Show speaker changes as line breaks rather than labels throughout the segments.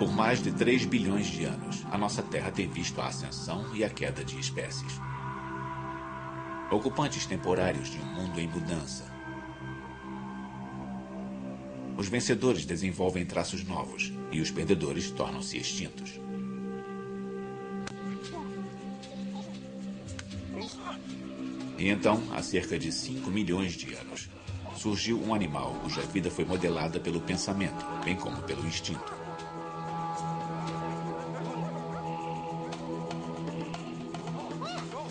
Por mais de 3 bilhões de anos, a nossa Terra tem visto a ascensão e a queda de espécies. Ocupantes temporários de um mundo em mudança. Os vencedores desenvolvem traços novos e os perdedores tornam-se extintos. E então, há cerca de 5 milhões de anos, surgiu um animal cuja vida foi modelada pelo pensamento, bem como pelo instinto.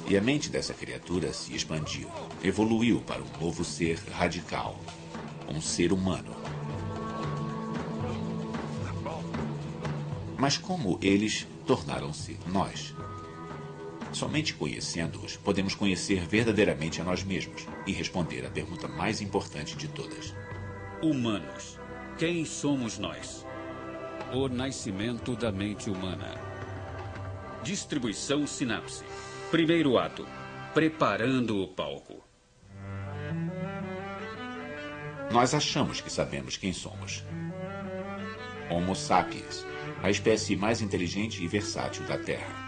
E a mente dessa criatura se expandiu, evoluiu para um novo ser radical, um ser humano. Mas como eles tornaram-se nós? Somente conhecendo-os, podemos conhecer verdadeiramente a nós mesmos e responder à pergunta mais importante de todas.
Humanos. Quem somos nós? O nascimento da mente humana. Distribuição sinapse. Primeiro ato. Preparando o palco.
Nós achamos que sabemos quem somos. Homo sapiens, a espécie mais inteligente e versátil da Terra.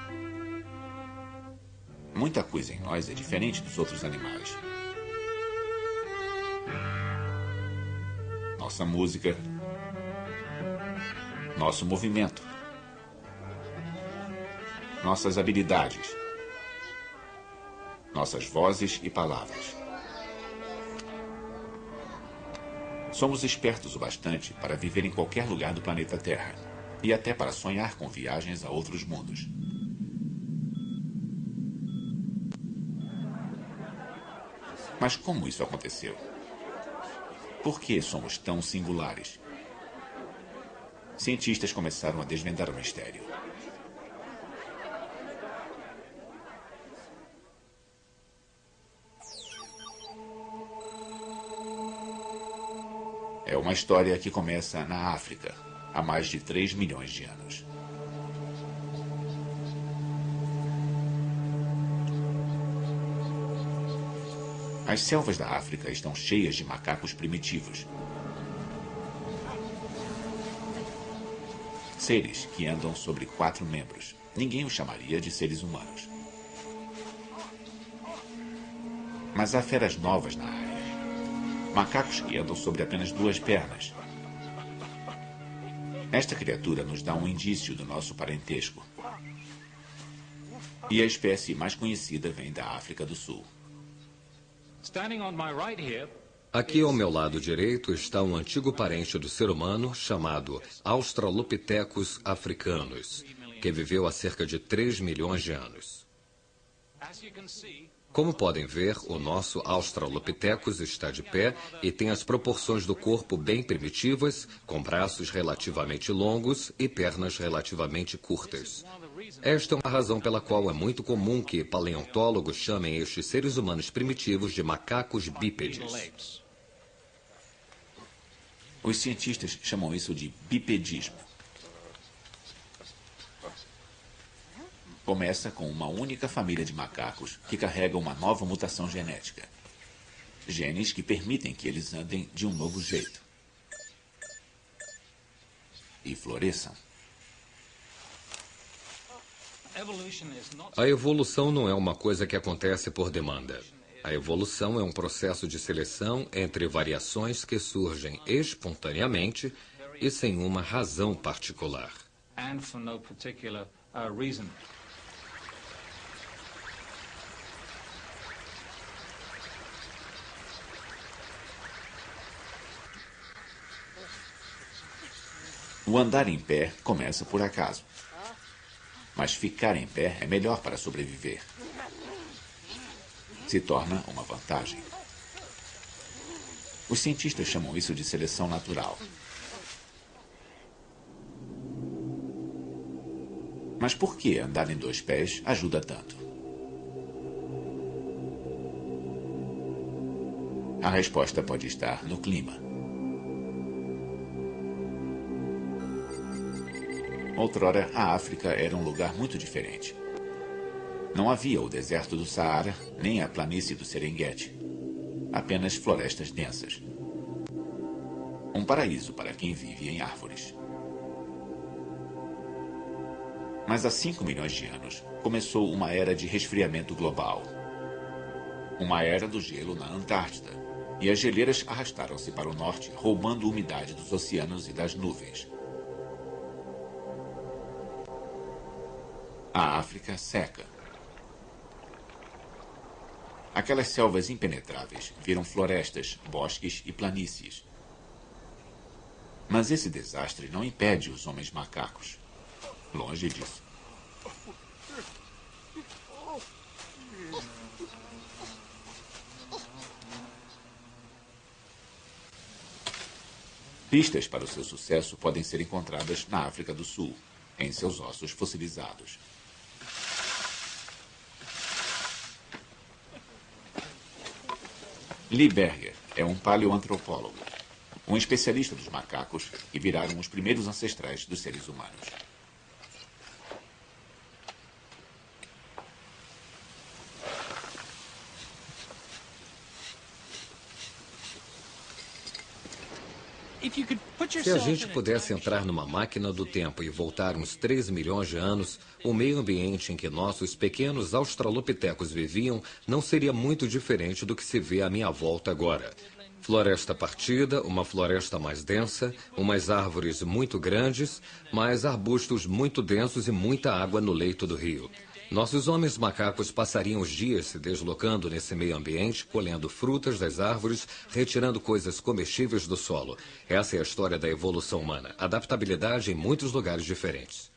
Muita coisa em nós é diferente dos outros animais. Nossa música, nosso movimento, nossas habilidades, nossas vozes e palavras. Somos espertos o bastante para viver em qualquer lugar do planeta Terra e até para sonhar com viagens a outros mundos. Mas como isso aconteceu? Por que somos tão singulares? Cientistas começaram a desvendar o mistério. É uma história que começa na África, há mais de 3 milhões de anos. As selvas da África estão cheias de macacos primitivos. Seres que andam sobre 4 membros. Ninguém os chamaria de seres humanos. Mas há feras novas na área. Macacos que andam sobre apenas 2 pernas. Esta criatura nos dá um indício do nosso parentesco. E a espécie mais conhecida vem da África do Sul.
Aqui ao meu lado direito está um antigo parente do ser humano chamado Australopithecus africanus, que viveu há cerca de 3 milhões de anos. Como podem ver, o nosso Australopithecus está de pé e tem as proporções do corpo bem primitivas, com braços relativamente longos e pernas relativamente curtas. Esta é uma razão pela qual é muito comum que paleontólogos chamem estes seres humanos primitivos de macacos bípedes.
Os cientistas chamam isso de bipedismo. Começa com uma única família de macacos que carrega uma nova mutação genética. Genes que permitem que eles andem de um novo jeito. E floresçam.
A evolução não é uma coisa que acontece por demanda. A evolução é um processo de seleção entre variações que surgem espontaneamente e sem uma razão particular.
O andar em pé começa por acaso. Mas ficar em pé é melhor para sobreviver. Se torna uma vantagem. Os cientistas chamam isso de seleção natural. Mas por que andar em 2 pés ajuda tanto? A resposta pode estar no clima. Outrora, a África era um lugar muito diferente. Não havia o deserto do Saara, nem a planície do Serengeti. Apenas florestas densas. Um paraíso para quem vive em árvores. Mas há 5 milhões de anos começou uma era de resfriamento global. Uma era do gelo na Antártida. E as geleiras arrastaram-se para o norte, roubando umidade dos oceanos e das nuvens. A África seca. Aquelas selvas impenetráveis viram florestas, bosques e planícies. Mas esse desastre não impede os homens macacos. Longe disso. Pistas para o seu sucesso podem ser encontradas na África do Sul, em seus ossos fossilizados. Lee Berger é um paleoantropólogo, um especialista dos macacos que viraram os primeiros ancestrais dos seres humanos.
Se a gente pudesse entrar numa máquina do tempo e voltar uns 3 milhões de anos, o meio ambiente em que nossos pequenos australopitecos viviam não seria muito diferente do que se vê à minha volta agora. Floresta partida, uma floresta mais densa, umas árvores muito grandes, mais arbustos muito densos e muita água no leito do rio. Nossos homens macacos passariam os dias se deslocando nesse meio ambiente, colhendo frutas das árvores, retirando coisas comestíveis do solo. Essa é a história da evolução humana. Adaptabilidade em muitos lugares diferentes.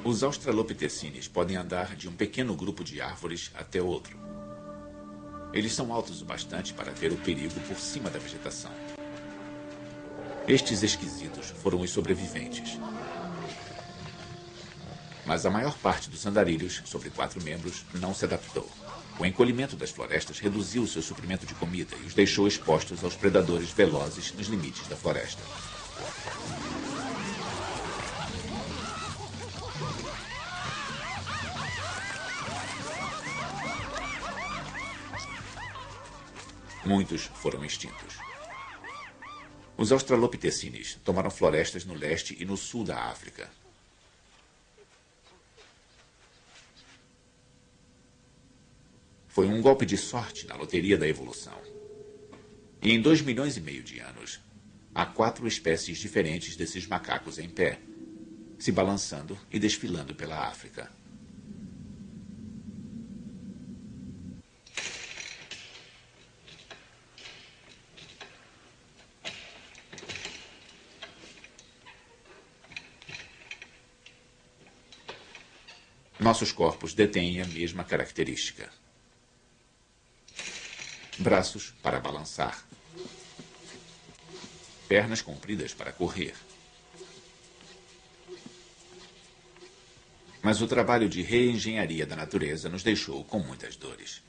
Os australopitecines podem andar de um pequeno grupo de árvores até outro. Eles são altos o bastante para ver o perigo por cima da vegetação. Estes esquisitos foram os sobreviventes. Mas a maior parte dos andarilhos, sobre 4 membros, não se adaptou. O encolhimento das florestas reduziu o seu suprimento de comida e os deixou expostos aos predadores velozes nos limites da floresta. Muitos foram extintos. Os australopitecines tomaram florestas no leste e no sul da África. Foi um golpe de sorte na loteria da evolução. E em 2,5 milhões de anos, há 4 espécies diferentes desses macacos em pé, se balançando e desfilando pela África. Nossos corpos detêm a mesma característica. Braços para balançar. Pernas compridas para correr. Mas o trabalho de reengenharia da natureza nos deixou com muitas dores.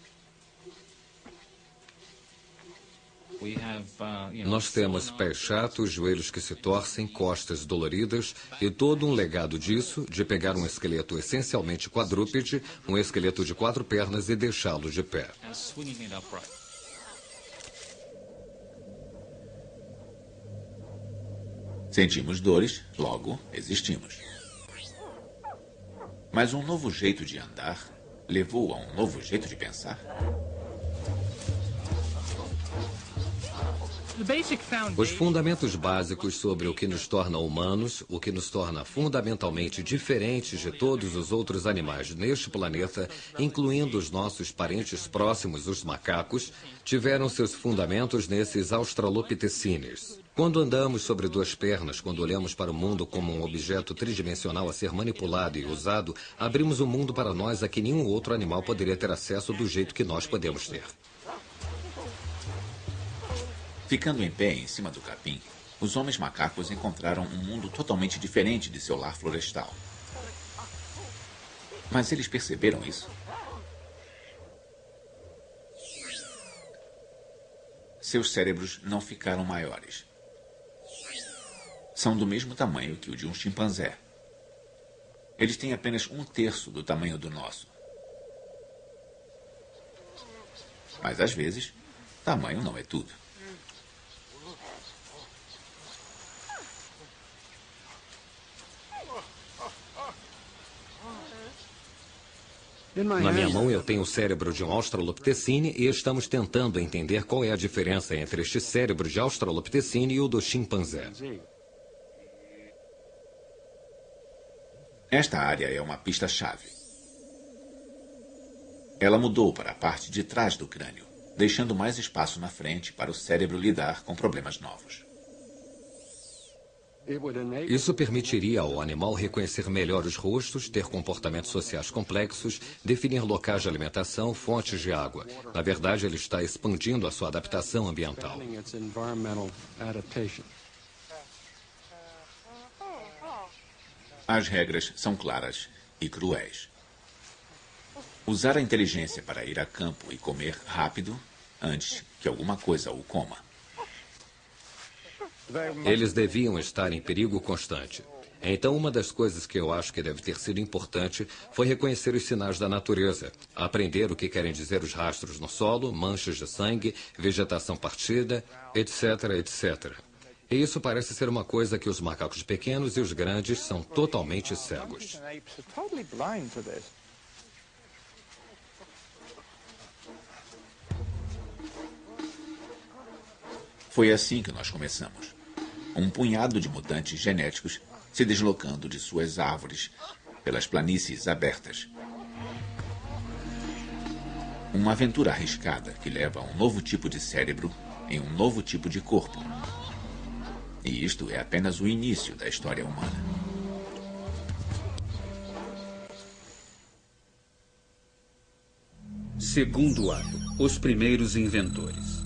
Nós temos pés chatos, joelhos que se torcem, costas doloridas e todo um legado disso, de pegar um esqueleto essencialmente quadrúpede, um esqueleto de 4 pernas e deixá-lo de pé.
Sentimos dores, logo existimos. Mas um novo jeito de andar levou a um novo jeito de pensar?
Os fundamentos básicos sobre o que nos torna humanos, o que nos torna fundamentalmente diferentes de todos os outros animais neste planeta, incluindo os nossos parentes próximos, os macacos, tiveram seus fundamentos nesses australopitecines. Quando andamos sobre 2 pernas, quando olhamos para o mundo como um objeto tridimensional a ser manipulado e usado, abrimos um mundo para nós a que nenhum outro animal poderia ter acesso do jeito que nós podemos ter.
Ficando em pé em cima do capim, os homens macacos encontraram um mundo totalmente diferente de seu lar florestal. Mas eles perceberam isso? Seus cérebros não ficaram maiores. São do mesmo tamanho que o de um chimpanzé. Eles têm apenas 1/3 do tamanho do nosso. Mas às vezes, Tamanho não é tudo.
Na minha mão eu tenho o cérebro de um Australopithecine e estamos tentando entender qual é a diferença entre este cérebro de Australopithecine e o do chimpanzé.
Esta área é uma pista-chave. Ela mudou para a parte de trás do crânio, deixando mais espaço na frente para o cérebro lidar com problemas novos.
Isso permitiria ao animal reconhecer melhor os rostos, ter comportamentos sociais complexos, definir locais de alimentação, fontes de água. Na verdade, ele está expandindo a sua adaptação ambiental.
As regras são claras e cruéis. Usar a inteligência para ir a campo e comer rápido antes que alguma coisa o coma.
Eles deviam estar em perigo constante. Então, uma das coisas que eu acho que deve ter sido importante foi reconhecer os sinais da natureza, aprender o que querem dizer os rastros no solo, manchas de sangue, vegetação partida, etc, etc. E isso parece ser uma coisa que os macacos pequenos e os grandes são totalmente cegos.
Foi assim que nós começamos. Um punhado de mutantes genéticos se deslocando de suas árvores pelas planícies abertas. Uma aventura arriscada que leva a um novo tipo de cérebro em um novo tipo de corpo. E isto é apenas o início da história humana.
Segundo ato, os primeiros inventores.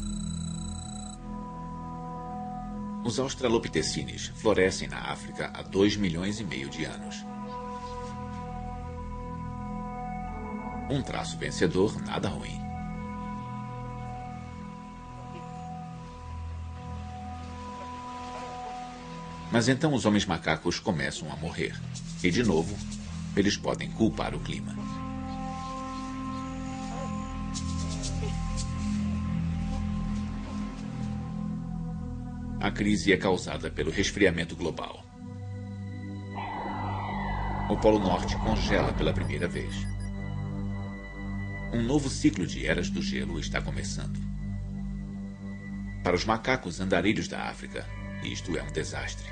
Os australopithecines florescem na África há 2,5 milhões de anos. Um traço vencedor, nada ruim. Mas então os homens macacos começam a morrer. E, de novo, eles podem culpar o clima. A crise é causada pelo resfriamento global. O Polo Norte congela pela primeira vez. Um novo ciclo de eras do gelo está começando. Para os macacos andarilhos da África, isto é um desastre.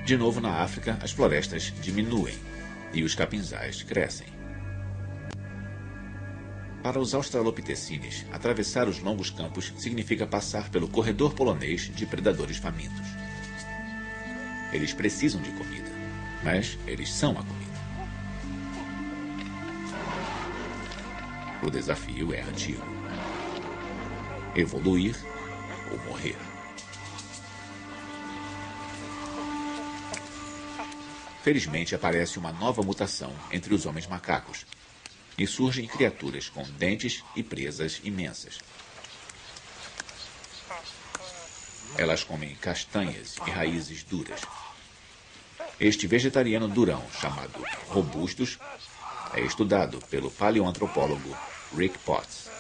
De novo na África, as florestas diminuem e os capinzais crescem. Para os australopithecines, atravessar os longos campos significa passar pelo corredor polonês de predadores famintos. Eles precisam de comida, mas eles são a comida. O desafio é antigo. Evoluir ou morrer. Felizmente aparece uma nova mutação entre os homens macacos. E surgem criaturas com dentes e presas imensas. Elas comem castanhas e raízes duras. Este vegetariano durão, chamado robustus, é estudado pelo paleoantropólogo Rick Potts.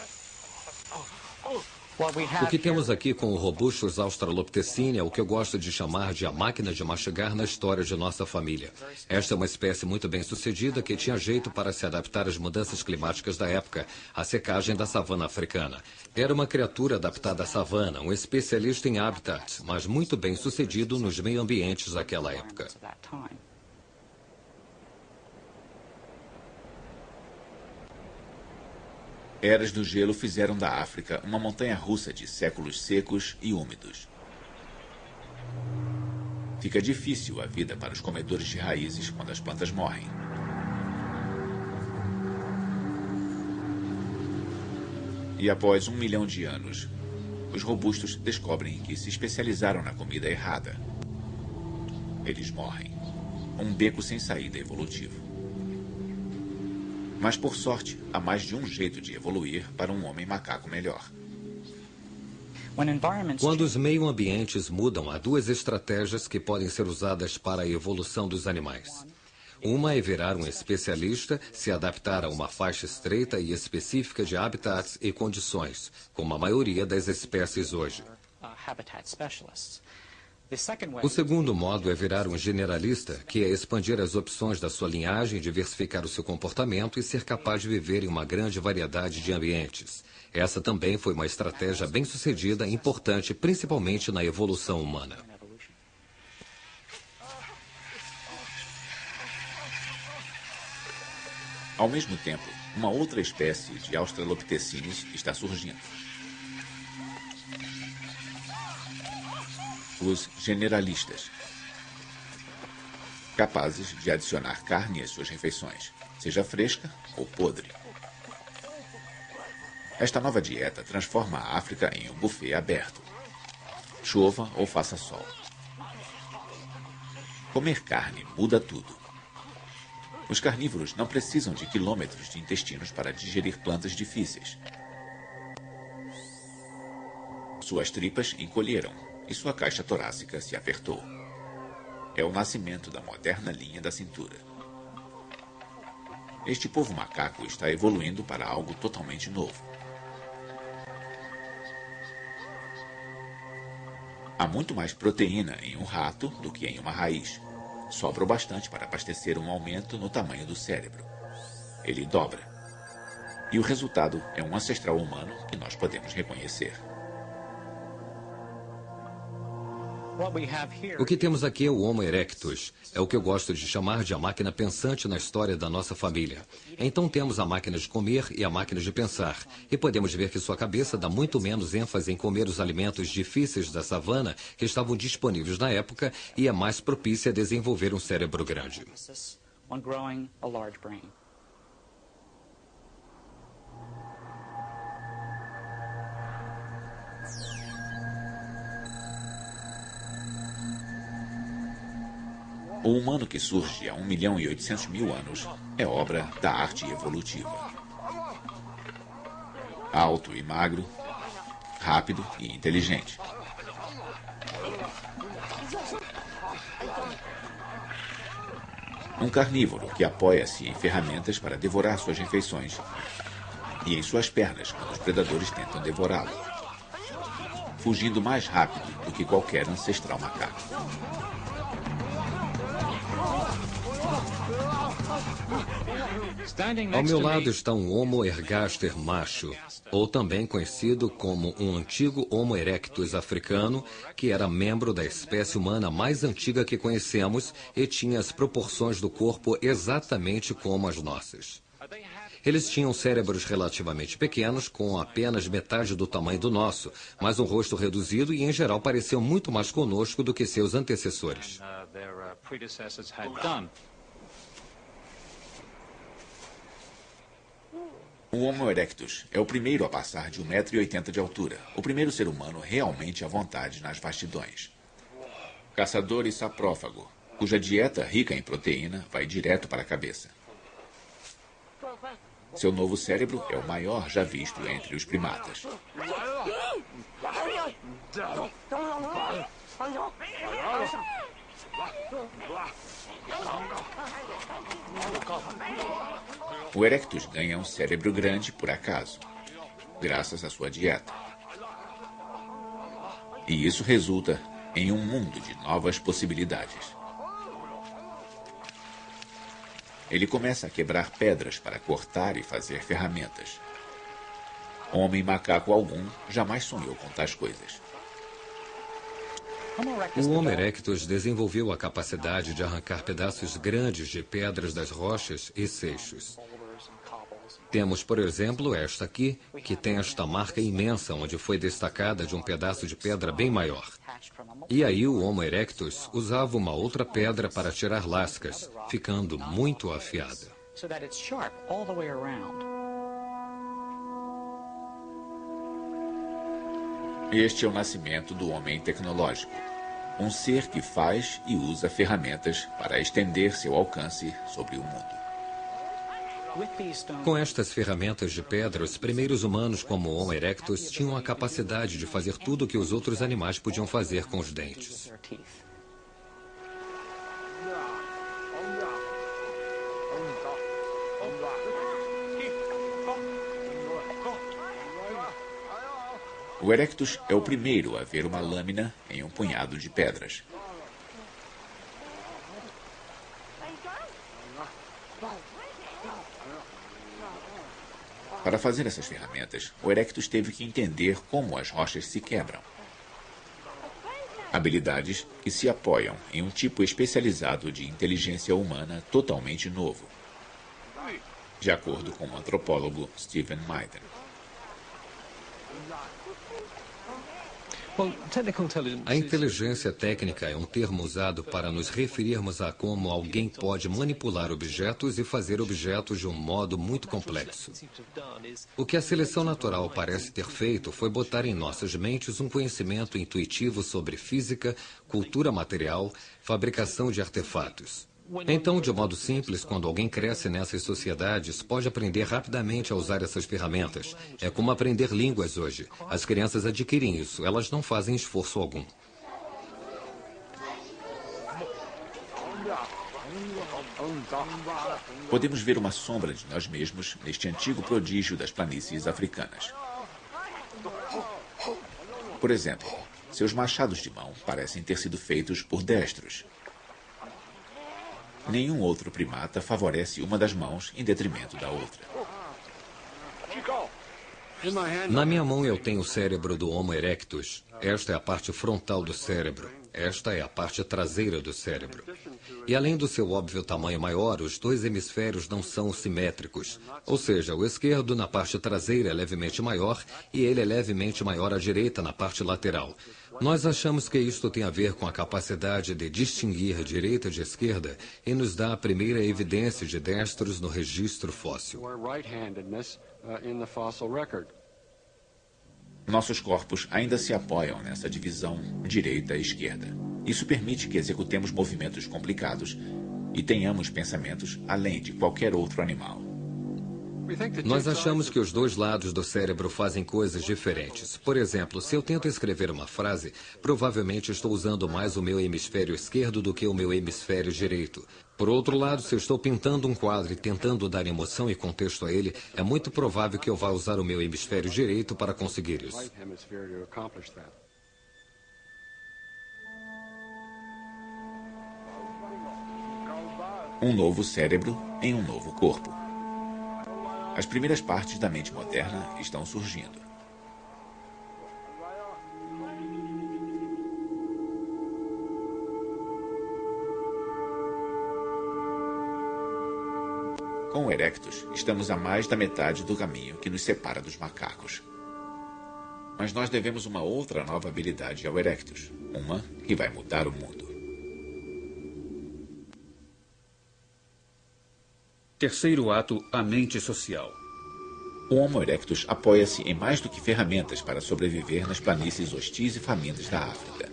O que temos aqui com o Robustus australopithecine é o que eu gosto de chamar de a máquina de mastigar na história de nossa família. Esta é uma espécie muito bem sucedida que tinha jeito para se adaptar às mudanças climáticas da época, a secagem da savana africana. Era uma criatura adaptada à savana, um especialista em habitats, mas muito bem sucedido nos meio ambientes daquela época.
Eras do gelo fizeram da África uma montanha-russa de séculos secos e úmidos. Fica difícil a vida para os comedores de raízes quando as plantas morrem. E após 1 milhão de anos, os robustos descobrem que se especializaram na comida errada. Eles morrem. Um beco sem saída evolutivo. Mas, por sorte, há mais de um jeito de evoluir para um homem macaco melhor.
Quando os meio-ambientes mudam, há duas estratégias que podem ser usadas para a evolução dos animais. Uma é virar um especialista, se adaptar a uma faixa estreita e específica de habitats e condições, como a maioria das espécies hoje. O segundo modo é virar um generalista, que é expandir as opções da sua linhagem, diversificar o seu comportamento e ser capaz de viver em uma grande variedade de ambientes. Essa também foi uma estratégia bem-sucedida e importante, principalmente na evolução humana.
Ao mesmo tempo, uma outra espécie de Australopithecines está surgindo. Os generalistas, capazes de adicionar carne às suas refeições, seja fresca ou podre. Esta nova dieta transforma a África em um buffet aberto, chova ou faça sol. Comer carne muda tudo. Os carnívoros não precisam de quilômetros de intestinos para digerir plantas difíceis. Suas tripas encolheram e sua caixa torácica se apertou. É o nascimento da moderna linha da cintura. Este povo macaco está evoluindo para algo totalmente novo. Há muito mais proteína em um rato do que em uma raiz. Sobra o bastante para abastecer um aumento no tamanho do cérebro. Ele dobra. E o resultado é um ancestral humano que nós podemos reconhecer.
O que temos aqui é o Homo erectus. É o que eu gosto de chamar de a máquina pensante na história da nossa família. Então temos a máquina de comer e a máquina de pensar. E podemos ver que sua cabeça dá muito menos ênfase em comer os alimentos difíceis da savana que estavam disponíveis na época e é mais propícia a desenvolver um cérebro grande.
O humano que surge há 1.800.000 anos é obra da arte evolutiva. Alto e magro, rápido e inteligente. Um carnívoro que apoia-se em ferramentas para devorar suas refeições e em suas pernas quando os predadores tentam devorá-lo, fugindo mais rápido do que qualquer ancestral macaco.
Ao meu lado está um Homo ergaster macho, ou também conhecido como um antigo Homo erectus africano, que era membro da espécie humana mais antiga que conhecemos e tinha as proporções do corpo exatamente como as nossas. Eles tinham cérebros relativamente pequenos, com apenas metade do tamanho do nosso, mas um rosto reduzido e, em geral, pareciam muito mais conosco do que seus antecessores.
O Homo erectus é o primeiro a passar de 1,80 m de altura, o primeiro ser humano realmente à vontade nas vastidões. Caçador e saprófago, cuja dieta rica em proteína vai direto para a cabeça. Seu novo cérebro é o maior já visto entre os primatas. O Erectus ganha um cérebro grande por acaso, graças à sua dieta. E isso resulta em um mundo de novas possibilidades. Ele começa a quebrar pedras para cortar e fazer ferramentas. Homem macaco algum jamais sonhou com tais coisas.
O Homo erectus desenvolveu a capacidade de arrancar pedaços grandes de pedras das rochas e seixos. Temos, por exemplo, esta aqui, que tem esta marca imensa onde foi destacada de um pedaço de pedra bem maior. E aí o Homo erectus usava uma outra pedra para tirar lascas, ficando muito afiada.
Este é o nascimento do homem tecnológico. Um ser que faz e usa ferramentas para estender seu alcance sobre o mundo.
Com estas ferramentas de pedra, os primeiros humanos como o Homo erectus tinham a capacidade de fazer tudo o que os outros animais podiam fazer com os dentes.
O Erectus é o primeiro a ver uma lâmina em um punhado de pedras. Para fazer essas ferramentas, o Erectus teve que entender como as rochas se quebram. Habilidades que se apoiam em um tipo especializado de inteligência humana totalmente novo, de acordo com o antropólogo Stephen Maiden.
A inteligência técnica é um termo usado para nos referirmos a como alguém pode manipular objetos e fazer objetos de um modo muito complexo. O que a seleção natural parece ter feito foi botar em nossas mentes um conhecimento intuitivo sobre física, cultura material, fabricação de artefatos. Então, de modo simples, quando alguém cresce nessas sociedades, pode aprender rapidamente a usar essas ferramentas. É como aprender línguas hoje. As crianças adquirem isso, elas não fazem esforço algum.
Podemos ver uma sombra de nós mesmos neste antigo prodígio das planícies africanas. Por exemplo, seus machados de mão parecem ter sido feitos por destros. Nenhum outro primata favorece uma das mãos em detrimento da outra.
Na minha mão eu tenho o cérebro do Homo erectus. Esta é a parte frontal do cérebro. Esta é a parte traseira do cérebro. E além do seu óbvio tamanho maior, os dois hemisférios não são simétricos. Ou seja, o esquerdo na parte traseira é levemente maior e ele é levemente maior à direita na parte lateral. Nós achamos que isto tem a ver com a capacidade de distinguir direita de esquerda e nos dá a primeira evidência de destros no registro fóssil.
Nossos corpos ainda se apoiam nessa divisão direita e esquerda. Isso permite que executemos movimentos complicados e tenhamos pensamentos além de qualquer outro animal.
Nós achamos que os dois lados do cérebro fazem coisas diferentes. Por exemplo, se eu tento escrever uma frase, provavelmente estou usando mais o meu hemisfério esquerdo do que o meu hemisfério direito. Por outro lado, se eu estou pintando um quadro e tentando dar emoção e contexto a ele, é muito provável que eu vá usar o meu hemisfério direito para conseguir isso.
Um novo cérebro em um novo corpo. As primeiras partes da mente moderna estão surgindo. Com o Erectus, estamos a mais da metade do caminho que nos separa dos macacos. Mas nós devemos uma outra nova habilidade ao Erectus, uma que vai mudar o mundo.
Terceiro ato, a mente social.
O Homo erectus apoia-se em mais do que ferramentas para sobreviver nas planícies hostis e famintas da África.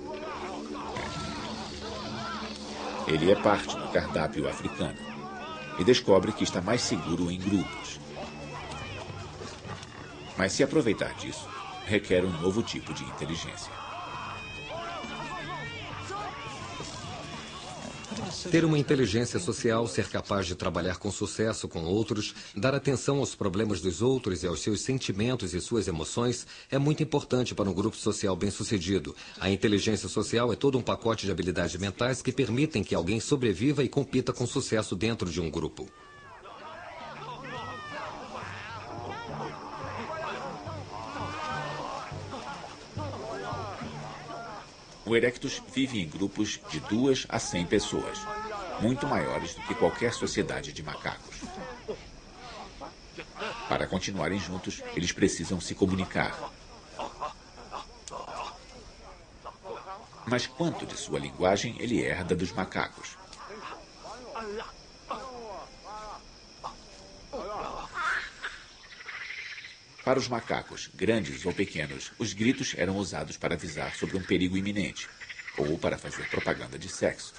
Ele é parte do cardápio africano e descobre que está mais seguro em grupos. Mas se aproveitar disso, requer um novo tipo de inteligência.
Ter uma inteligência social, ser capaz de trabalhar com sucesso com outros, dar atenção aos problemas dos outros e aos seus sentimentos e suas emoções é muito importante para um grupo social bem-sucedido. A inteligência social é todo um pacote de habilidades mentais que permitem que alguém sobreviva e compita com sucesso dentro de um grupo.
O Erectus vive em grupos de 2 a 100 pessoas, muito maiores do que qualquer sociedade de macacos. Para continuarem juntos, eles precisam se comunicar. Mas quanto de sua linguagem ele herda dos macacos? Para os macacos, grandes ou pequenos, os gritos eram usados para avisar sobre um perigo iminente ou para fazer propaganda de sexo.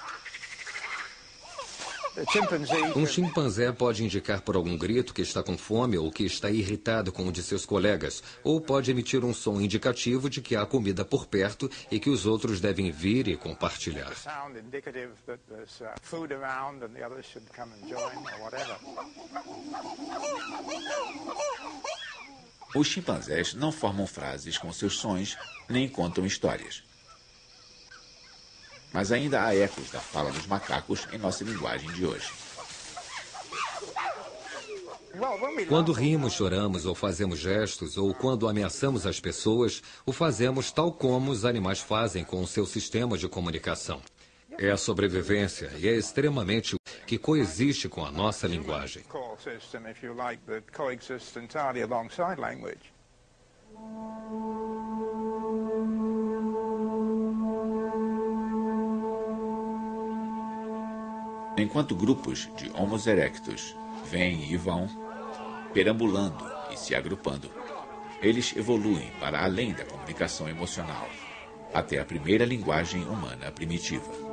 Um chimpanzé pode indicar por algum grito que está com fome ou que está irritado com um de seus colegas, ou pode emitir um som indicativo de que há comida por perto e que os outros devem vir e compartilhar.
Os chimpanzés não formam frases com seus sons, nem contam histórias. Mas ainda há ecos da fala dos macacos em nossa linguagem de hoje.
Quando rimos, choramos ou fazemos gestos, ou quando ameaçamos as pessoas, o fazemos tal como os animais fazem com o seu sistema de comunicação. É a sobrevivência e é extremamente que coexiste com a nossa linguagem.
Enquanto grupos de Homo erectus vêm e vão, perambulando e se agrupando, eles evoluem para além da comunicação emocional, até a primeira linguagem humana primitiva.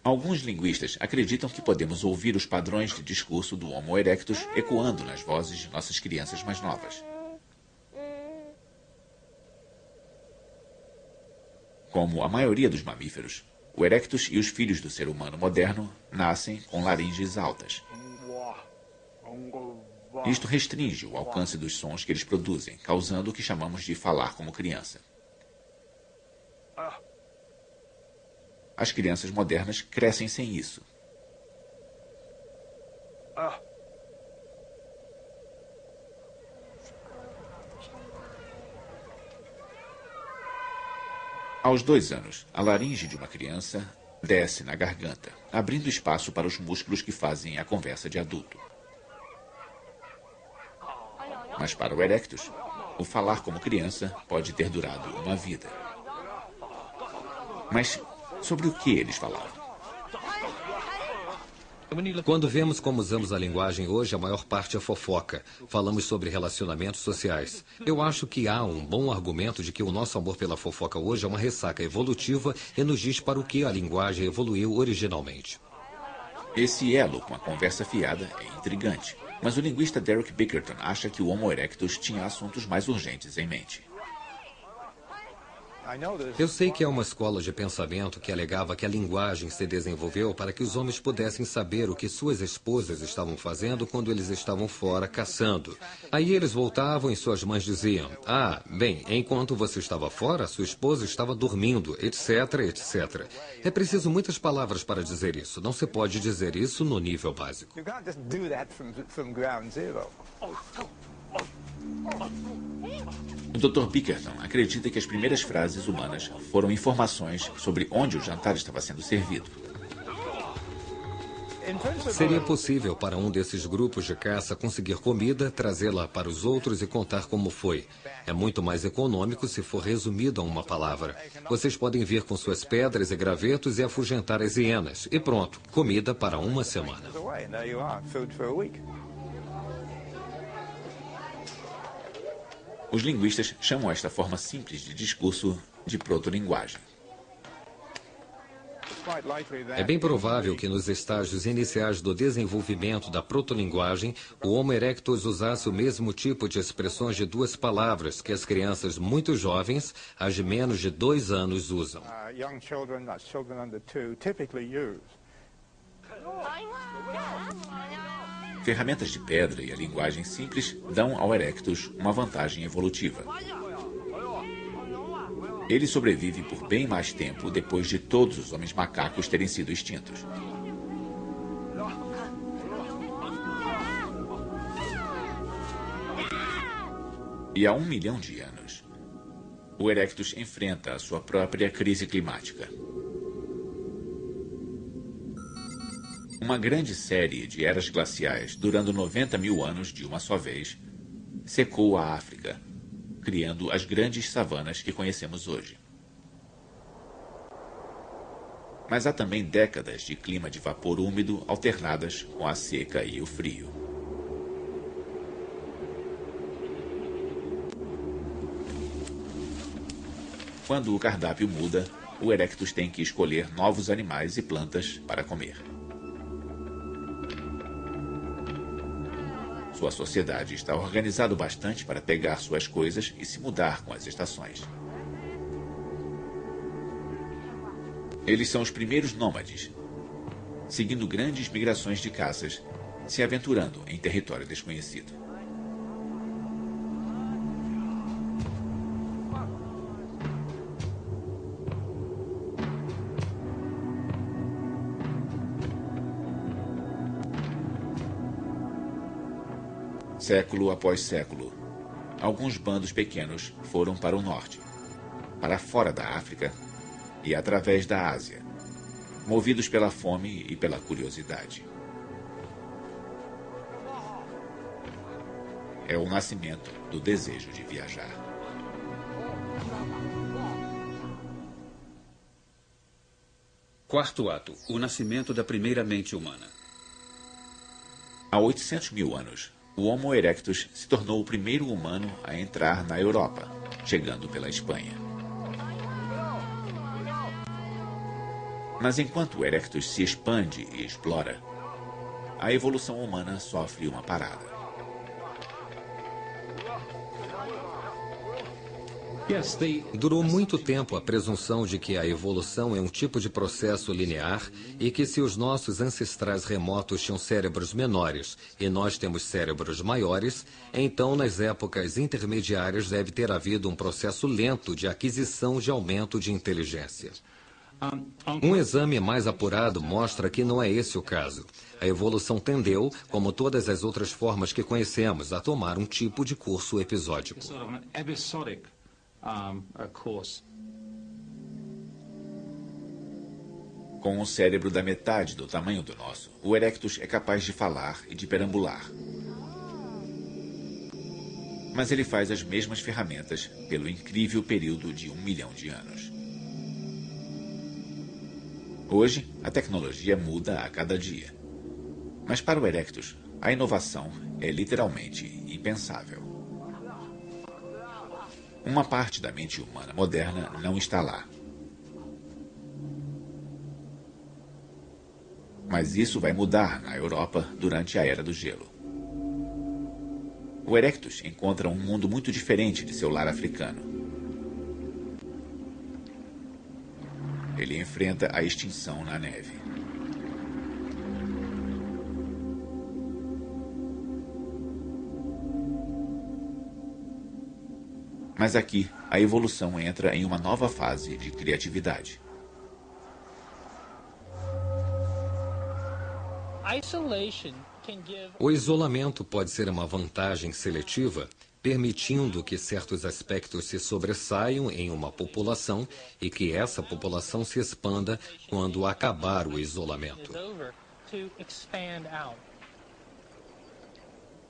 Alguns linguistas acreditam que podemos ouvir os padrões de discurso do Homo erectus ecoando nas vozes de nossas crianças mais novas. Como a maioria dos mamíferos, o erectus e os filhos do ser humano moderno nascem com laringes altas. Isto restringe o alcance dos sons que eles produzem, causando o que chamamos de falar como criança. As crianças modernas crescem sem isso. Aos 2 anos, a laringe de uma criança desce na garganta, abrindo espaço para os músculos que fazem a conversa de adulto. Mas para o erectus, o falar como criança pode ter durado uma vida. Mas sobre o que eles falavam?
Quando vemos como usamos a linguagem hoje, a maior parte é fofoca. Falamos sobre relacionamentos sociais. Eu acho que há um bom argumento de que o nosso amor pela fofoca hoje é uma ressaca evolutiva e nos diz para o que a linguagem evoluiu originalmente.
Esse elo com a conversa fiada é intrigante, mas o linguista Derek Bickerton acha que o Homo erectus tinha assuntos mais urgentes em mente.
Eu sei que é uma escola de pensamento que alegava que a linguagem se desenvolveu para que os homens pudessem saber o que suas esposas estavam fazendo quando eles estavam fora caçando. Aí eles voltavam e suas mães diziam: "Ah, bem, enquanto você estava fora, sua esposa estava dormindo, etc, etc." É preciso muitas palavras para dizer isso. Não se pode dizer isso no nível básico.
O Dr. Bickerton acredita que as primeiras frases humanas foram informações sobre onde o jantar estava sendo servido.
Seria possível para um desses grupos de caça conseguir comida, trazê-la para os outros e contar como foi. É muito mais econômico se for resumido a uma palavra. Vocês podem vir com suas pedras e gravetos e afugentar as hienas. E pronto, comida para uma semana.
Os linguistas chamam esta forma simples de discurso de protolinguagem.
É bem provável que nos estágios iniciais do desenvolvimento da protolinguagem, o Homo erectus usasse o mesmo tipo de expressões de 2 palavras que as crianças muito jovens, as de menos de 2 anos, usam.
Ferramentas de pedra e a linguagem simples dão ao erectus uma vantagem evolutiva. Ele sobrevive por bem mais tempo depois de todos os homens macacos terem sido extintos. E há 1 milhão de anos, o erectus enfrenta a sua própria crise climática. Uma grande série de eras glaciais, durando 90 mil anos de uma só vez, secou a África, criando as grandes savanas que conhecemos hoje. Mas há também décadas de clima de vapor úmido alternadas com a seca e o frio. Quando o cardápio muda, o Erectus tem que escolher novos animais e plantas para comer. Sua sociedade está organizada bastante para pegar suas coisas e se mudar com as estações. Eles são os primeiros nômades, seguindo grandes migrações de caças, se aventurando em território desconhecido. Século após século, alguns bandos pequenos foram para o norte, para fora da África e através da Ásia, movidos pela fome e pela curiosidade. É o nascimento do desejo de viajar.
Quarto ato, o nascimento da primeira mente humana.
Há 800 mil anos, o Homo erectus se tornou o primeiro humano a entrar na Europa, chegando pela Espanha. Mas enquanto o Erectus se expande e explora, a evolução humana sofre uma parada.
Durou muito tempo a presunção de que a evolução é um tipo de processo linear e que se os nossos ancestrais remotos tinham cérebros menores e nós temos cérebros maiores, então nas épocas intermediárias deve ter havido um processo lento de aquisição de aumento de inteligência. Um exame mais apurado mostra que não é esse o caso. A evolução tendeu, como todas as outras formas que conhecemos, a tomar um tipo de curso episódico.
Com um cérebro da metade do tamanho do nosso, o Erectus é capaz de falar e de perambular. Mas ele faz as mesmas ferramentas pelo incrível período de 1 milhão de anos. Hoje, a tecnologia muda a cada dia. Mas para o Erectus, a inovação é literalmente impensável. Uma parte da mente humana moderna não está lá. Mas isso vai mudar na Europa durante a Era do Gelo. O Erectus encontra um mundo muito diferente de seu lar africano. Ele enfrenta a extinção na neve. Mas aqui, a evolução entra em uma nova fase de criatividade.
O isolamento pode ser uma vantagem seletiva, permitindo que certos aspectos se sobressaiam em uma população e que essa população se expanda quando acabar o isolamento.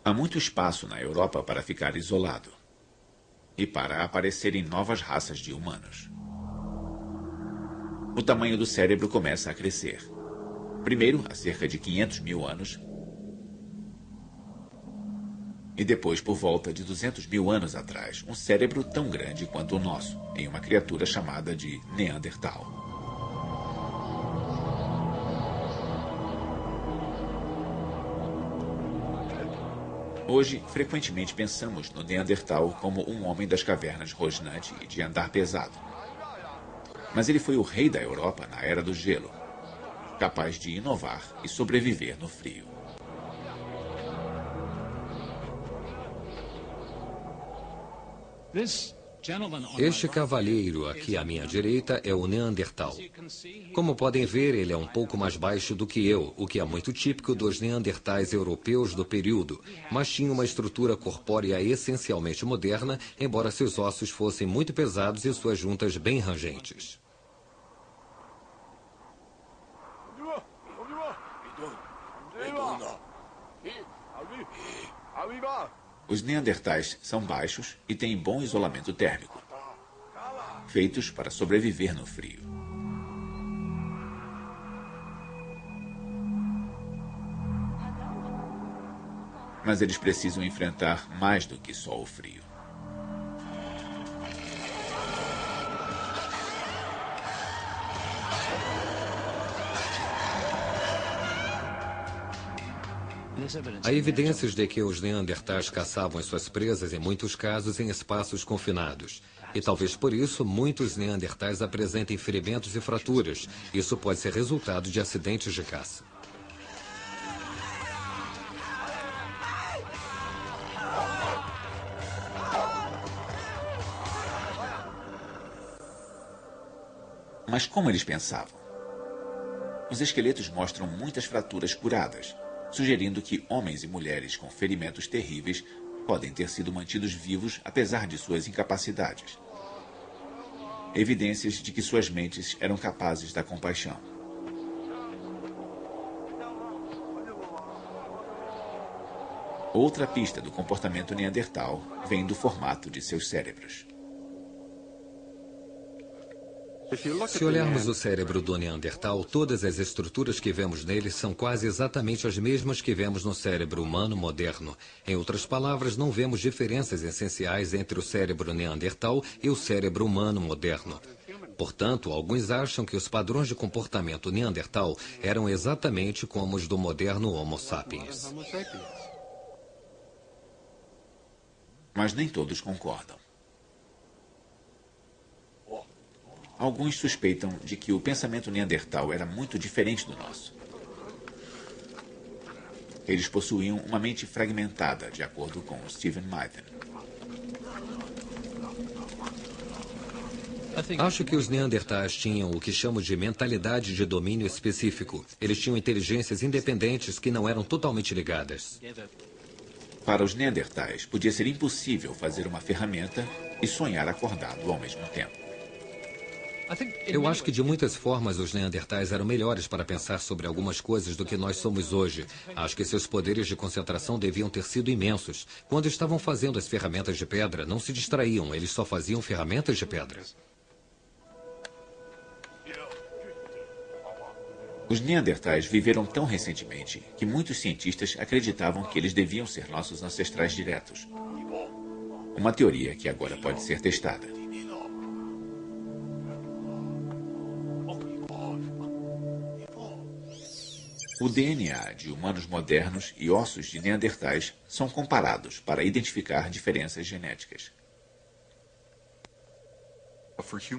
Há muito espaço na Europa para ficar isolado e para aparecerem novas raças de humanos. O tamanho do cérebro começa a crescer. Primeiro, há cerca de 500 mil anos, e depois, por volta de 200 mil anos atrás, um cérebro tão grande quanto o nosso, em uma criatura chamada de Neandertal. Hoje, frequentemente pensamos no Neandertal como um homem das cavernas rosnante e de andar pesado. Mas ele foi o rei da Europa na Era do Gelo, capaz de inovar e sobreviver no frio.
Este cavalheiro aqui à minha direita é o Neandertal. Como podem ver, ele é um pouco mais baixo do que eu, o que é muito típico dos Neandertais europeus do período, mas tinha uma estrutura corpórea essencialmente moderna, embora seus ossos fossem muito pesados e suas juntas bem rangentes.
Os Neandertais são baixos e têm bom isolamento térmico, feitos para sobreviver no frio. Mas eles precisam enfrentar mais do que só o frio.
Há evidências de que os neandertais caçavam as suas presas, em muitos casos, em espaços confinados. E talvez por isso, muitos neandertais apresentem ferimentos e fraturas. Isso pode ser resultado de acidentes de caça.
Mas como eles pensavam? Os esqueletos mostram muitas fraturas curadas, sugerindo que homens e mulheres com ferimentos terríveis podem ter sido mantidos vivos apesar de suas incapacidades. Evidências de que suas mentes eram capazes da compaixão. Outra pista do comportamento neandertal vem do formato de seus cérebros.
Se olharmos o cérebro do Neandertal, todas as estruturas que vemos nele são quase exatamente as mesmas que vemos no cérebro humano moderno. Em outras palavras, não vemos diferenças essenciais entre o cérebro Neandertal e o cérebro humano moderno. Portanto, alguns acham que os padrões de comportamento Neandertal eram exatamente como os do moderno Homo sapiens.
Mas nem todos concordam. Alguns suspeitam de que o pensamento neandertal era muito diferente do nosso. Eles possuíam uma mente fragmentada, de acordo com Stephen Mythen.
Acho que os neandertais tinham o que chamo de mentalidade de domínio específico. Eles tinham inteligências independentes que não eram totalmente ligadas.
Para os neandertais, podia ser impossível fazer uma ferramenta e sonhar acordado ao mesmo tempo.
Eu acho que de muitas formas os neandertais eram melhores para pensar sobre algumas coisas do que nós somos hoje. Acho que seus poderes de concentração deviam ter sido imensos. Quando estavam fazendo as ferramentas de pedra, não se distraíam, eles só faziam ferramentas de pedra.
Os neandertais viveram tão recentemente que muitos cientistas acreditavam que eles deviam ser nossos ancestrais diretos. Uma teoria que agora pode ser testada. O DNA de humanos modernos e ossos de neandertais são comparados para identificar diferenças genéticas.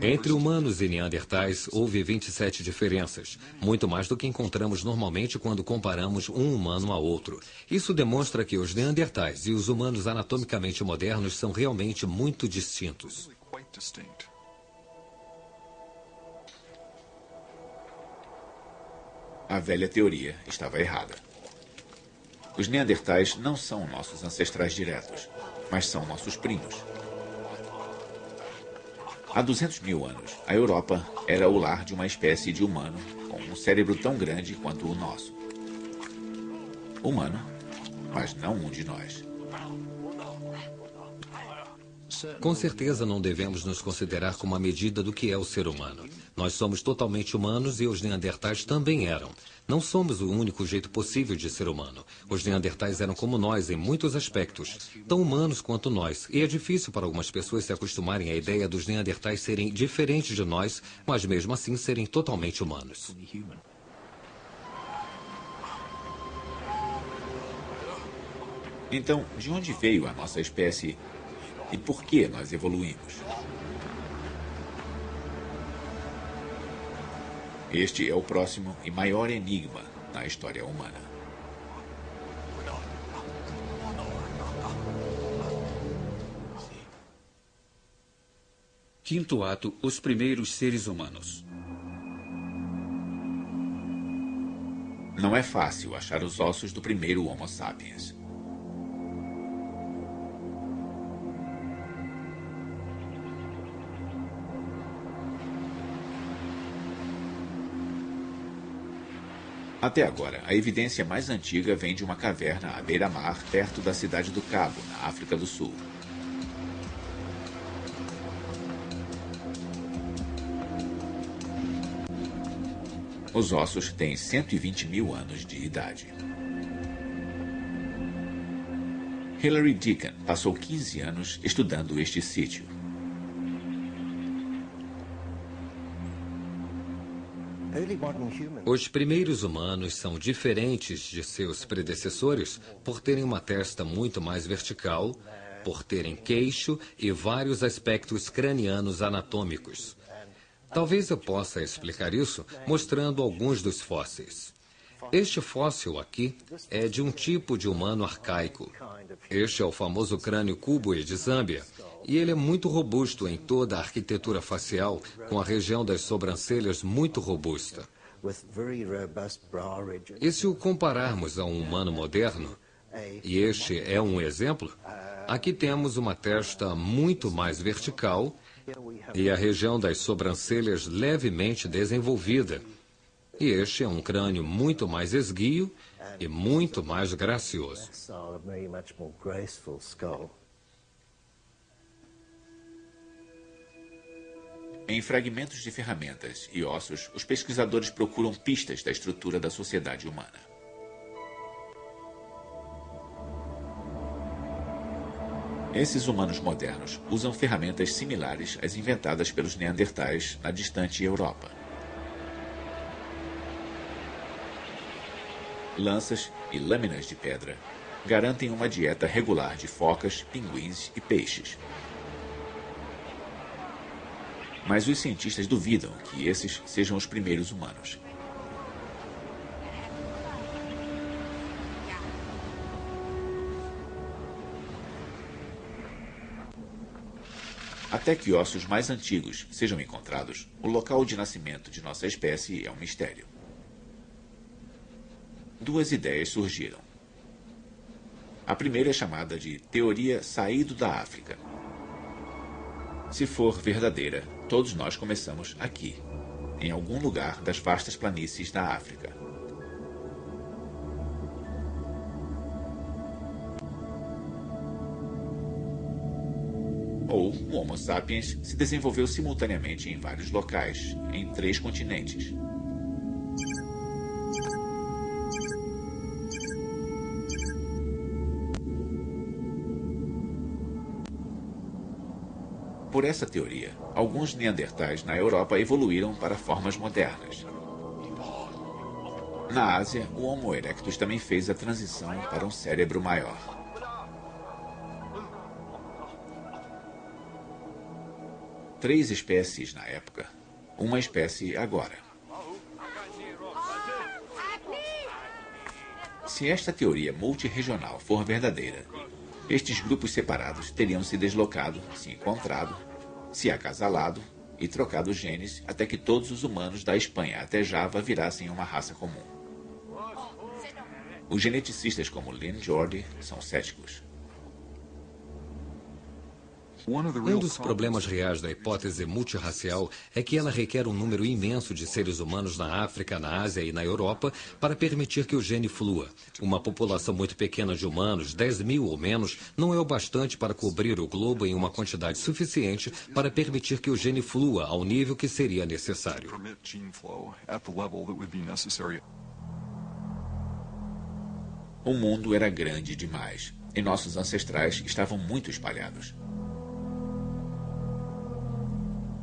Entre humanos e neandertais, houve 27 diferenças, muito mais do que encontramos normalmente quando comparamos um humano a outro. Isso demonstra que os neandertais e os humanos anatomicamente modernos são realmente muito distintos.
A velha teoria estava errada. Os neandertais não são nossos ancestrais diretos, mas são nossos primos. Há 200 mil anos, a Europa era o lar de uma espécie de humano com um cérebro tão grande quanto o nosso. Humano, mas não um de nós.
Com certeza não devemos nos considerar como a medida do que é o ser humano. Nós somos totalmente humanos e os neandertais também eram. Não somos o único jeito possível de ser humano. Os neandertais eram como nós em muitos aspectos, tão humanos quanto nós. E é difícil para algumas pessoas se acostumarem à ideia dos neandertais serem diferentes de nós, mas mesmo assim serem totalmente humanos.
Então, de onde veio a nossa espécie e por que nós evoluímos? Este é o próximo e maior enigma na história humana.
Quinto ato, os primeiros seres humanos.
Não é fácil achar os ossos do primeiro Homo sapiens. Até agora, a evidência mais antiga vem de uma caverna à beira-mar, perto da cidade do Cabo, na África do Sul. Os ossos têm 120 mil anos de idade. Hilary Deacon passou 15 anos estudando este sítio.
Os primeiros humanos são diferentes de seus predecessores por terem uma testa muito mais vertical, por terem queixo e vários aspectos cranianos anatômicos. Talvez eu possa explicar isso mostrando alguns dos fósseis. Este fóssil aqui é de um tipo de humano arcaico. Este é o famoso crânio Kubwe de Zâmbia, e ele é muito robusto em toda a arquitetura facial, com a região das sobrancelhas muito robusta. E se o compararmos a um humano moderno, e este é um exemplo, aqui temos uma testa muito mais vertical e a região das sobrancelhas levemente desenvolvida. E este é um crânio muito mais esguio e muito mais gracioso.
Em fragmentos de ferramentas e ossos, os pesquisadores procuram pistas da estrutura da sociedade humana. Esses humanos modernos usam ferramentas similares às inventadas pelos neandertais na distante Europa. Lanças e lâminas de pedra garantem uma dieta regular de focas, pinguins e peixes. Mas os cientistas duvidam que esses sejam os primeiros humanos. Até que ossos mais antigos sejam encontrados, o local de nascimento de nossa espécie é um mistério. Duas ideias surgiram. A primeira é chamada de teoria saído da África. Se for verdadeira, todos nós começamos aqui, em algum lugar das vastas planícies da África. Ou o Homo sapiens se desenvolveu simultaneamente em vários locais, em 3 continentes. Por essa teoria, alguns neandertais na Europa evoluíram para formas modernas. Na Ásia, o Homo erectus também fez a transição para um cérebro maior. Três espécies na época, uma espécie agora. Se esta teoria multirregional for verdadeira, estes grupos separados teriam se deslocado, se encontrado, se acasalado e trocado genes até que todos os humanos da Espanha até Java virassem uma raça comum. Os geneticistas como Lynn Jordi são céticos.
Um dos problemas reais da hipótese multirracial é que ela requer um número imenso de seres humanos na África, na Ásia e na Europa para permitir que o gene flua. Uma população muito pequena de humanos, 10 mil ou menos, não é o bastante para cobrir o globo em uma quantidade suficiente para permitir que o gene flua ao nível que seria necessário.
O mundo era grande demais e nossos ancestrais estavam muito espalhados.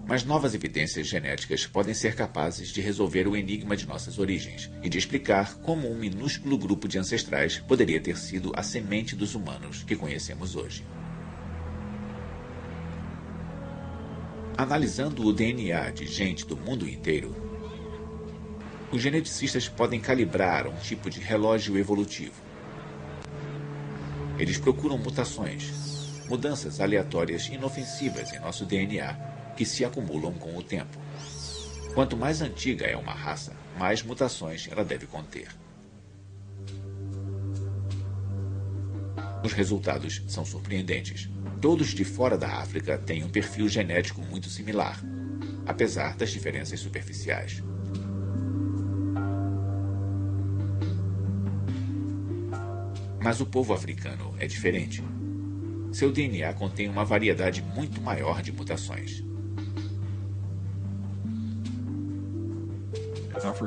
Mas novas evidências genéticas podem ser capazes de resolver o enigma de nossas origens e de explicar como um minúsculo grupo de ancestrais poderia ter sido a semente dos humanos que conhecemos hoje. Analisando o DNA de gente do mundo inteiro, os geneticistas podem calibrar um tipo de relógio evolutivo. Eles procuram mutações, mudanças aleatórias inofensivas em nosso DNA, que se acumulam com o tempo. Quanto mais antiga é uma raça, mais mutações ela deve conter. Os resultados são surpreendentes. Todos de fora da África têm um perfil genético muito similar, apesar das diferenças superficiais. Mas o povo africano é diferente. Seu DNA contém uma variedade muito maior de mutações.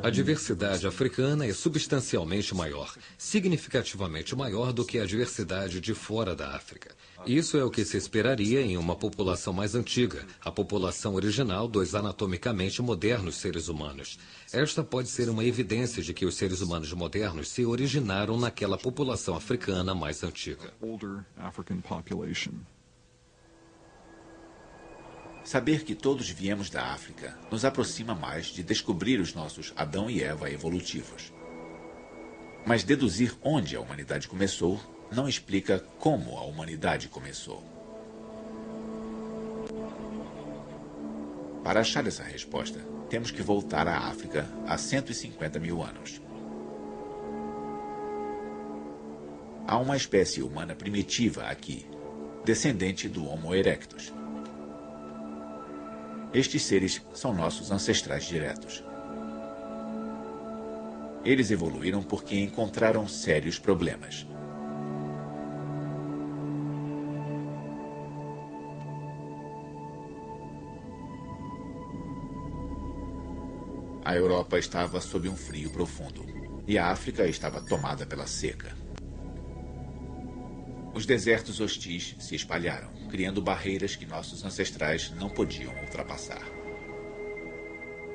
A diversidade africana é substancialmente maior, significativamente maior do que a diversidade de fora da África. Isso é o que se esperaria em uma população mais antiga, a população original dos anatomicamente modernos seres humanos. Esta pode ser uma evidência de que os seres humanos modernos se originaram naquela população africana mais antiga.
Saber que todos viemos da África nos aproxima mais de descobrir os nossos Adão e Eva evolutivos. Mas deduzir onde a humanidade começou não explica como a humanidade começou. Para achar essa resposta, temos que voltar à África há 150 mil anos. Há uma espécie humana primitiva aqui, descendente do Homo erectus. Estes seres são nossos ancestrais diretos. Eles evoluíram porque encontraram sérios problemas. A Europa estava sob um frio profundo e a África estava tomada pela seca. Os desertos hostis se espalharam, criando barreiras que nossos ancestrais não podiam ultrapassar.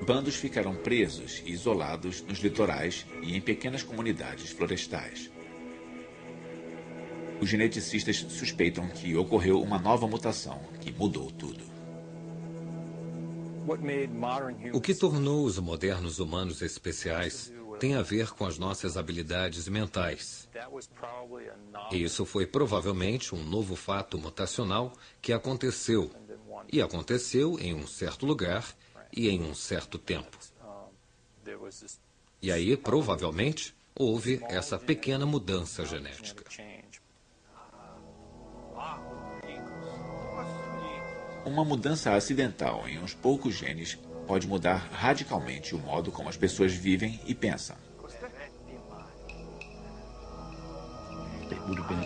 Bandos ficaram presos e isolados nos litorais e em pequenas comunidades florestais. Os geneticistas suspeitam que ocorreu uma nova mutação que mudou tudo.
O que tornou os modernos humanos especiais tem a ver com as nossas habilidades mentais. E isso foi provavelmente um novo fato mutacional que aconteceu. E aconteceu em um certo lugar e em um certo tempo. E aí, provavelmente, houve essa pequena mudança genética.
Uma mudança acidental em uns poucos genes pode mudar radicalmente o modo como as pessoas vivem e pensam.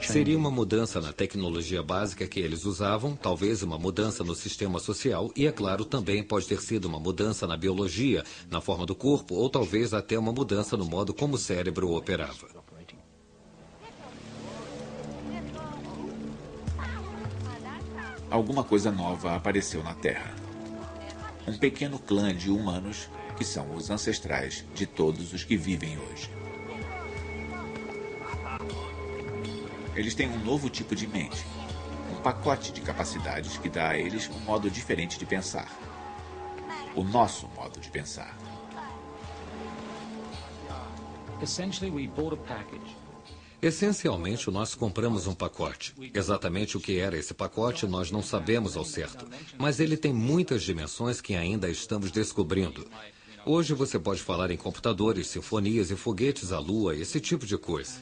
Seria uma mudança na tecnologia básica que eles usavam, talvez uma mudança no sistema social e, é claro, também pode ter sido uma mudança na biologia, na forma do corpo, ou talvez até uma mudança no modo como o cérebro operava.
Alguma coisa nova apareceu na Terra. Um pequeno clã de humanos que são os ancestrais de todos os que vivem hoje. Eles têm um novo tipo de mente, um pacote de capacidades que dá a eles um modo diferente de pensar. O nosso modo de pensar.
Essencialmente, nós compramos um pacote. Exatamente o que era esse pacote, nós não sabemos ao certo. Mas ele tem muitas dimensões que ainda estamos descobrindo. Hoje você pode falar em computadores, sinfonias e foguetes à lua, esse tipo de coisa.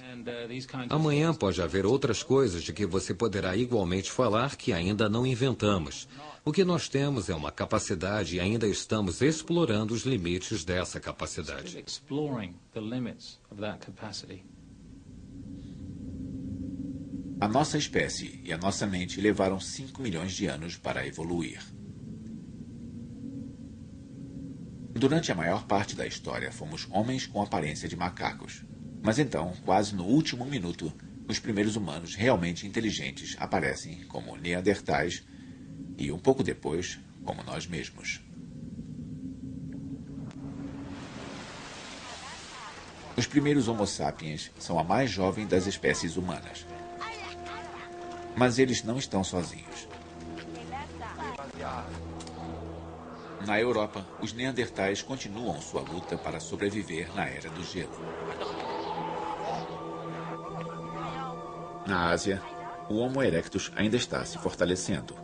Amanhã pode haver outras coisas de que você poderá igualmente falar que ainda não inventamos. O que nós temos é uma capacidade e ainda estamos explorando os limites dessa capacidade.
A nossa espécie e a nossa mente levaram 5 milhões de anos para evoluir. Durante a maior parte da história, fomos homens com aparência de macacos. Mas então, quase no último minuto, os primeiros humanos realmente inteligentes aparecem como neandertais e, um pouco depois, como nós mesmos. Os primeiros Homo sapiens são a mais jovem das espécies humanas. Mas eles não estão sozinhos. Na Europa, os neandertais continuam sua luta para sobreviver na Era do Gelo. Na Ásia, o Homo erectus ainda está se fortalecendo.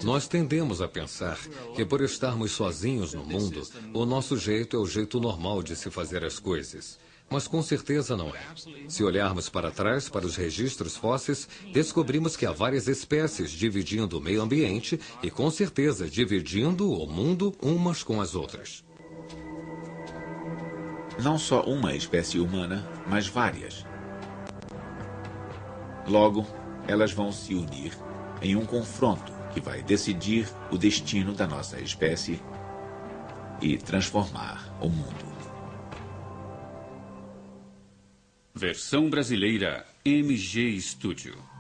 Nós tendemos a pensar que por estarmos sozinhos no mundo, o nosso jeito é o jeito normal de se fazer as coisas. Mas com certeza não é. Se olharmos para trás, para os registros fósseis, descobrimos que há várias espécies dividindo o meio ambiente e, com certeza, dividindo o mundo umas com as outras.
Não só uma espécie humana, mas várias. Logo, elas vão se unir em um confronto que vai decidir o destino da nossa espécie e transformar o mundo.
Versão brasileira MG Studio.